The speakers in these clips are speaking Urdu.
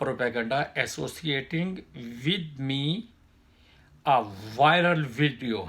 propaganda associating with me a viral video.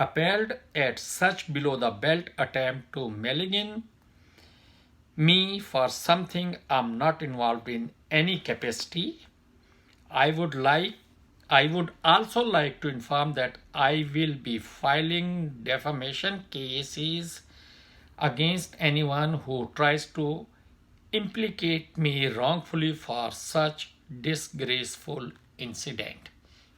appalled at such below the belt attempt to malign me for something I'm not involved in any capacity. I would also like to inform that I will be filing defamation cases against anyone who tries to implicate me wrongfully for such disgraceful incident.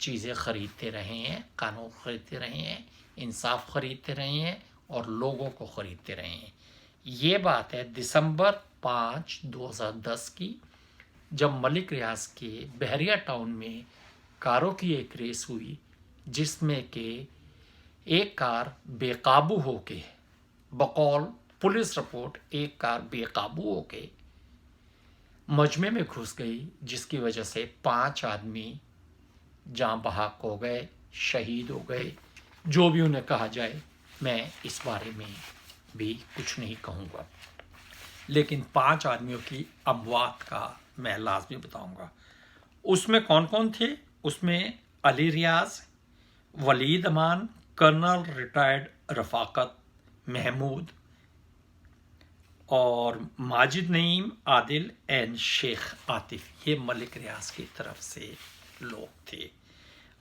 چیزیں خریدتے رہے ہیں، قانون خریدتے رہے ہیں، انصاف خریدتے رہے ہیں اور لوگوں کو خریدتے رہے ہیں۔ یہ بات ہے دسمبر 5، 2010 کی، جب ملک ریاض کے بحریہ ٹاؤن میں کاروں کی ایک ریس ہوئی، جس میں کہ ایک کار بے قابو ہو کے، بقول پولیس رپورٹ، ایک کار بے قابو ہو کے مجمع میں گھس گئی، جس کی وجہ سے 5 آدمی جاں بحق ہو گئے، شہید ہو گئے۔ جو بھی انہیں کہا جائے، میں اس بارے میں بھی کچھ نہیں کہوں گا، لیکن 5 آدمیوں کی اموات کا میں لازمی بتاؤں گا۔ اس میں کون کون تھے؟ اس میں علی ریاض، ولید امان، کرنل ریٹائرڈ رفاقت محمود اور ماجد نعیم، عادل اینڈ شیخ عاطف، یہ ملک ریاض کی طرف سے لوگ تھے۔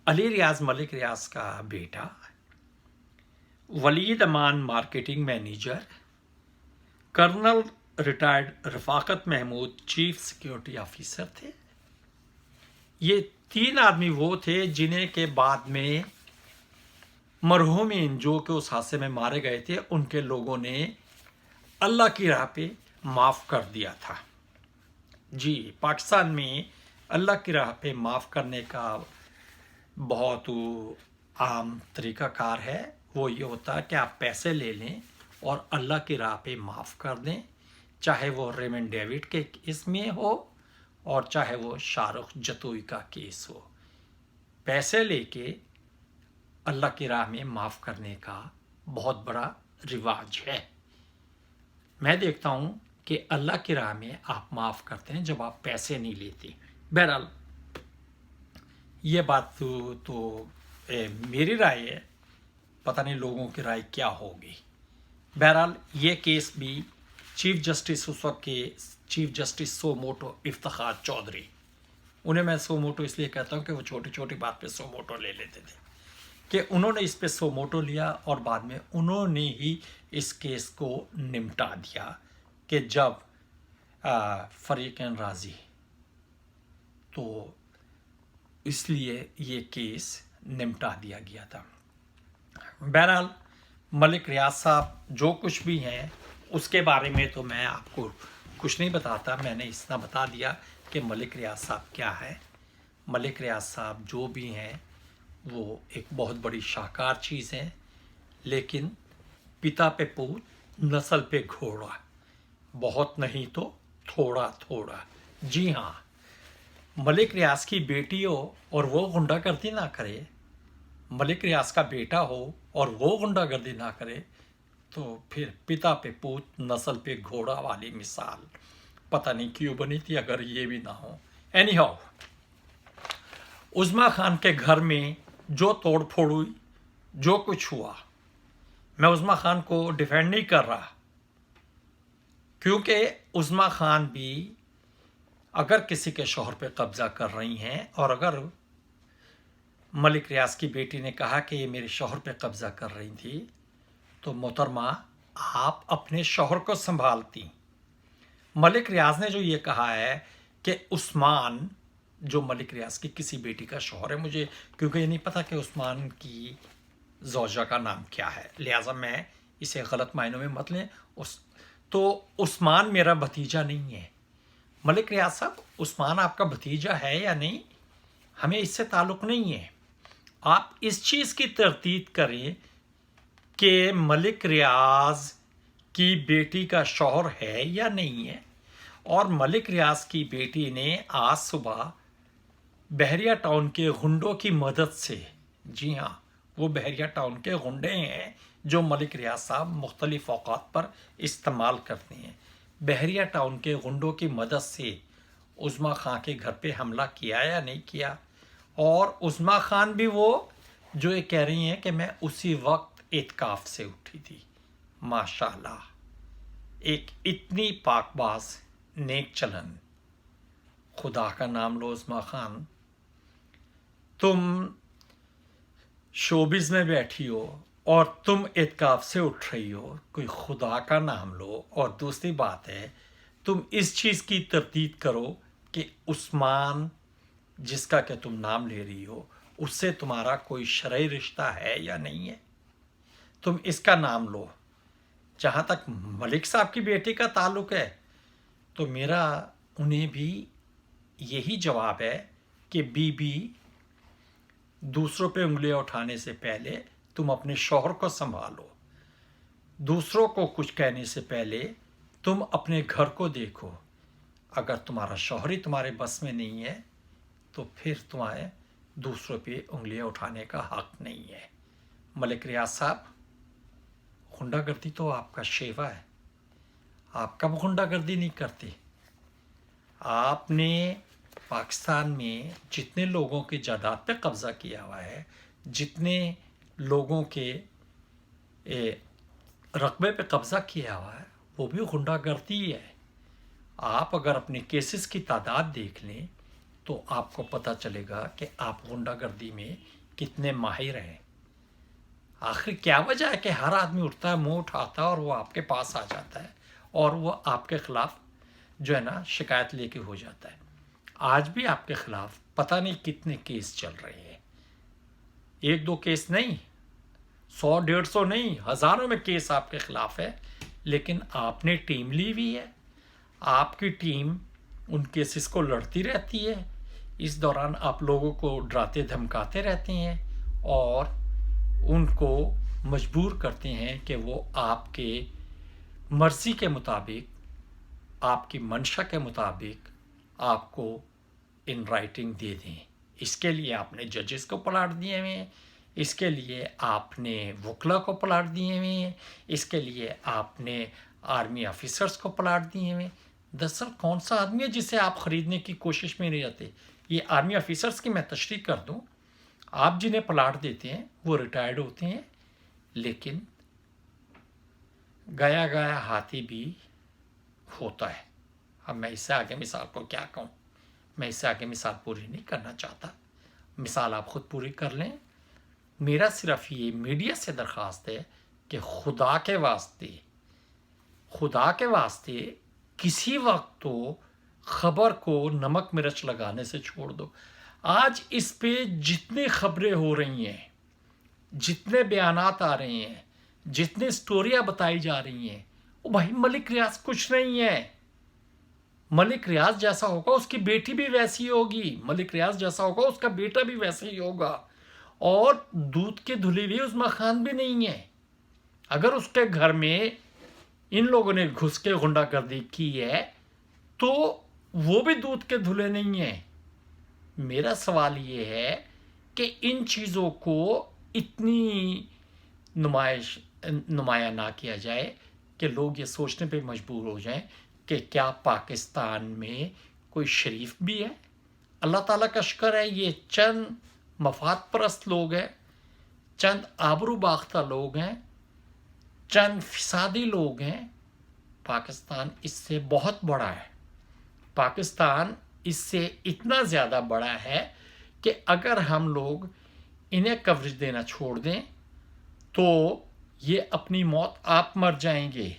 علی ریاض ملک ریاض کا بیٹا، ولید امان مارکیٹنگ مینیجر، کرنل ریٹائرڈ رفاقت محمود چیف سیکیورٹی آفیسر تھے۔ یہ 3 آدمی وہ تھے جنہیں کے بعد میں مرحومین جو کہ اس حادثے میں مارے گئے تھے، ان کے لوگوں نے اللہ کی راہ پہ معاف کر دیا تھا۔ جی، پاکستان میں اللہ کی راہ پہ معاف کرنے کا بہت عام طریقہ کار ہے۔ وہ یہ ہوتا ہے کہ آپ پیسے لے لیں اور اللہ کی راہ پہ معاف کر دیں، چاہے وہ ریمنڈ ڈیوڈ کے کیس میں ہو اور چاہے وہ شاہ رخ جتوئی کا کیس ہو۔ پیسے لے کے اللہ کی راہ میں معاف کرنے کا بہت بڑا رواج ہے۔ میں دیکھتا ہوں کہ اللہ کی راہ میں آپ معاف کرتے ہیں جب آپ پیسے نہیں لیتے۔ بہرحال یہ بات تو میری رائے ہے، پتہ نہیں لوگوں کی رائے کیا ہوگی۔ بہرحال یہ کیس بھی چیف جسٹس اس وقت کے چیف جسٹس سو موٹو افتخار چودھری، انہیں میں سو موٹو اس لیے کہتا ہوں کہ وہ چھوٹی چھوٹی بات پہ سو موٹو لے لیتے تھے، کہ انہوں نے اس پہ سو موٹو لیا اور بعد میں انہوں نے ہی اس کیس کو نمٹا دیا، کہ جب فریقین راضی، تو اس لیے یہ کیس نمٹا دیا گیا تھا۔ بہرحال ملک ریاض صاحب جو کچھ بھی ہیں اس کے بارے میں تو میں آپ کو کچھ نہیں بتاتا، میں نے اتنا بتا دیا کہ ملک ریاض صاحب کیا ہے۔ ملک ریاض صاحب جو بھی ہیں وہ ایک بہت بڑی شاہکار چیز ہے، لیکن پتا پہ پوت نسل پہ گھوڑا، بہت نہیں تو تھوڑا تھوڑا۔ جی ہاں، ملک ریاض کی بیٹی ہو اور وہ غنڈہ گردی نہ کرے، ملک ریاض کا بیٹا ہو اور وہ غنڈہ گردی نہ کرے، تو پھر پتا پہ پوت نسل پہ گھوڑا والی مثال پتہ نہیں کیوں بنی تھی، اگر یہ بھی نہ ہو۔ اینی ہاؤ، عظمیٰ خان کے گھر میں جو توڑ پھوڑ ہوئی، جو کچھ ہوا، میں عظمیٰ خان کو ڈیفینڈ نہیں کر رہا، کیونکہ عظمیٰ خان بھی اگر کسی کے شوہر پہ قبضہ کر رہی ہیں، اور اگر ملک ریاض کی بیٹی نے کہا کہ یہ میرے شوہر پہ قبضہ کر رہی تھی، تو محترمہ آپ اپنے شوہر کو سنبھالتی۔ ملک ریاض نے جو یہ کہا ہے کہ عثمان، جو ملک ریاض کی کسی بیٹی کا شوہر ہے، مجھے کیونکہ یہ نہیں پتا کہ عثمان کی زوجہ کا نام کیا ہے، لہٰذا میں اسے غلط معنوں میں مت لیں، تو عثمان میرا بھتیجا نہیں ہے۔ ملک ریاض صاحب، عثمان آپ کا بھتیجا ہے یا نہیں، ہمیں اس سے تعلق نہیں ہے۔ آپ اس چیز کی تردید کریں کہ ملک ریاض کی بیٹی کا شوہر ہے یا نہیں ہے، اور ملک ریاض کی بیٹی نے آج صبح بحریہ ٹاؤن کے غنڈوں کی مدد سے، جی ہاں، وہ بحریہ ٹاؤن کے غنڈے ہیں جو ملک ریاض صاحب مختلف اوقات پر استعمال کرتے ہیں، بحریہ ٹاؤن کے غنڈوں کی مدد سے عظمیٰ خان کے گھر پہ حملہ کیا یا نہیں کیا۔ اور عظمیٰ خان بھی وہ جو یہ کہہ رہی ہیں کہ میں اسی وقت اعتکاف سے اٹھی تھی۔ ماشاءاللہ، ایک اتنی پاک باز، نیک چلن، خدا کا نام لو عظمیٰ خان، تم شوبز میں بیٹھی ہو اور تم اعتکاف سے اٹھ رہی ہو، کوئی خدا کا نام لو۔ اور دوسری بات ہے، تم اس چیز کی تردید کرو کہ عثمان جس کا کہ تم نام لے رہی ہو، اس سے تمہارا کوئی شرعی رشتہ ہے یا نہیں ہے؟ تم اس کا نام لو۔ جہاں تک ملک صاحب کی بیٹی کا تعلق ہے تو میرا انہیں بھی یہی جواب ہے کہ بی دوسروں پہ انگلیاں اٹھانے سے پہلے تم اپنے شوہر کو سنبھالو، دوسروں کو کچھ کہنے سے پہلے تم اپنے گھر کو دیکھو۔ اگر تمہارا شوہر ہی تمہارے بس میں نہیں ہے تو پھر تمہیں دوسروں پہ انگلیاں اٹھانے کا حق نہیں ہے۔ ملک ریاض صاحب، غنڈہ گردی تو آپ کا شیوا ہے، آپ کب غنڈہ گردی نہیں کرتے؟ آپ نے پاکستان میں جتنے لوگوں کی جائیداد پہ قبضہ کیا ہوا ہے، جتنے لوگوں کے رقبے پہ قبضہ کیا ہوا ہے، وہ بھی غنڈہ گردی ہے۔ آپ اگر اپنے کیسز کی تعداد دیکھ لیں تو آپ کو پتہ چلے گا کہ آپ غنڈہ گردی میں کتنے ماہر ہیں۔ آخر کیا وجہ ہے کہ ہر آدمی اٹھتا ہے، منہ اٹھاتا ہے اور وہ آپ کے پاس آ جاتا ہے اور وہ آپ کے خلاف جو ہے نا شکایت لے کے ہو جاتا ہے؟ آج بھی آپ کے خلاف پتہ نہیں کتنے کیس چل رہے ہیں، 1-2 کیس نہیں، 100-150 نہیں، ہزاروں میں کیس آپ کے خلاف ہے، لیکن آپ نے ٹیم لی ہوئی ہے۔ آپ کی ٹیم ان کیسز کو لڑتی رہتی ہے، اس دوران آپ لوگوں کو ڈراتے دھمکاتے رہتے ہیں اور ان کو مجبور کرتے ہیں کہ وہ آپ کے مرضی کے مطابق، آپ کی منشا کے مطابق آپ کو ان رائٹنگ دے دیں۔ اس کے لیے آپ نے ججز کو پلاٹ دیے ہوئے ہیں، اس کے لیے آپ نے وکلا کو پلاٹ دیے ہوئے ہیں، اس کے لیے آپ نے آرمی آفیسرز کو پلاٹ دیے ہوئے ہیں۔ دراصل کون سا آدمی ہے جسے آپ خریدنے کی کوشش میں نہیں رہتے؟ یہ آرمی آفیسرز کی میں تشریح کر دوں، آپ جنہیں پلاٹ دیتے ہیں وہ ریٹائرڈ ہوتے ہیں، لیکن گیا گیا ہاتھی بھی ہوتا ہے۔ اب میں اس سے آگے مثال کو کیا کہوں، میں اس سے آگے مثال پوری نہیں کرنا چاہتا، مثال آپ خود پوری کر لیں۔ میرا صرف یہ میڈیا سے درخواست ہے کہ خدا کے واسطے کسی وقت تو خبر کو نمک مرچ لگانے سے چھوڑ دو۔ آج اس پہ جتنی خبریں ہو رہی ہیں، جتنے بیانات آ رہے ہیں، جتنی سٹوریاں بتائی جا رہی ہیں، وہ بھائی ملک ریاض کچھ نہیں ہے۔ ملک ریاض جیسا ہوگا اس کی بیٹی بھی ویسی ہوگی، ملک ریاض جیسا ہوگا اس کا بیٹا بھی ویسا ہی ہوگا، اور دودھ کے دھلے ہوئے عظمیٰ خان بھی نہیں ہے۔ اگر اس کے گھر میں ان لوگوں نے گھس کے غنڈہ گردی کی ہے تو وہ بھی دودھ کے دھلے نہیں ہیں۔ میرا سوال یہ ہے کہ ان چیزوں کو اتنی نمایاں نہ کیا جائے کہ لوگ یہ سوچنے پہ مجبور ہو جائیں کہ کیا پاکستان میں کوئی شریف بھی ہے؟ اللہ تعالیٰ کا شکر ہے یہ چند مفاد پرست لوگ ہیں، چند آبرو باختہ لوگ ہیں، چند فسادی لوگ ہیں۔ پاکستان اس سے بہت بڑا ہے، پاکستان اس سے اتنا زیادہ بڑا ہے کہ اگر ہم لوگ انہیں کوریج دینا چھوڑ دیں تو یہ اپنی موت آپ مر جائیں گے۔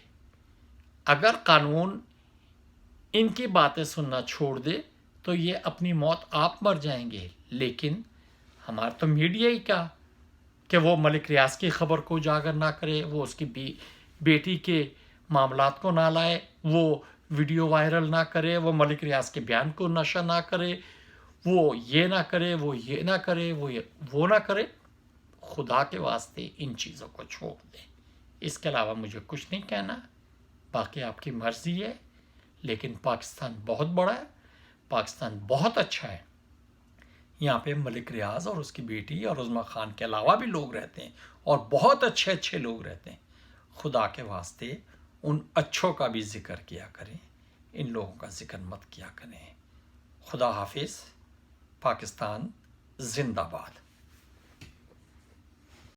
اگر قانون ان کی باتیں سننا چھوڑ دے تو یہ اپنی موت آپ مر جائیں گے۔ لیکن ہمارا تو میڈیا ہی کا کہ وہ ملک ریاض کی خبر کو اجاگر نہ کرے، وہ اس کی بیٹی کے معاملات کو نہ لائے، وہ ویڈیو وائرل نہ کرے، وہ ملک ریاض کے بیان کو نشر نہ کرے، وہ یہ نہ کرے، وہ یہ نہ کرے، وہ نہ کرے۔ خدا کے واسطے ان چیزوں کو چھوڑ دیں۔ اس کے علاوہ مجھے کچھ نہیں کہنا، باقی آپ کی مرضی ہے، لیکن پاکستان بہت بڑا ہے، پاکستان بہت اچھا ہے۔ یہاں پہ ملک ریاض اور اس کی بیٹی اور عظمیٰ خان کے علاوہ بھی لوگ رہتے ہیں اور بہت اچھے اچھے لوگ رہتے ہیں۔ خدا کے واسطے ان اچھوں کا بھی ذکر کیا کریں، ان لوگوں کا ذکر مت کیا کریں۔ خدا حافظ۔ پاکستان زندہ باد۔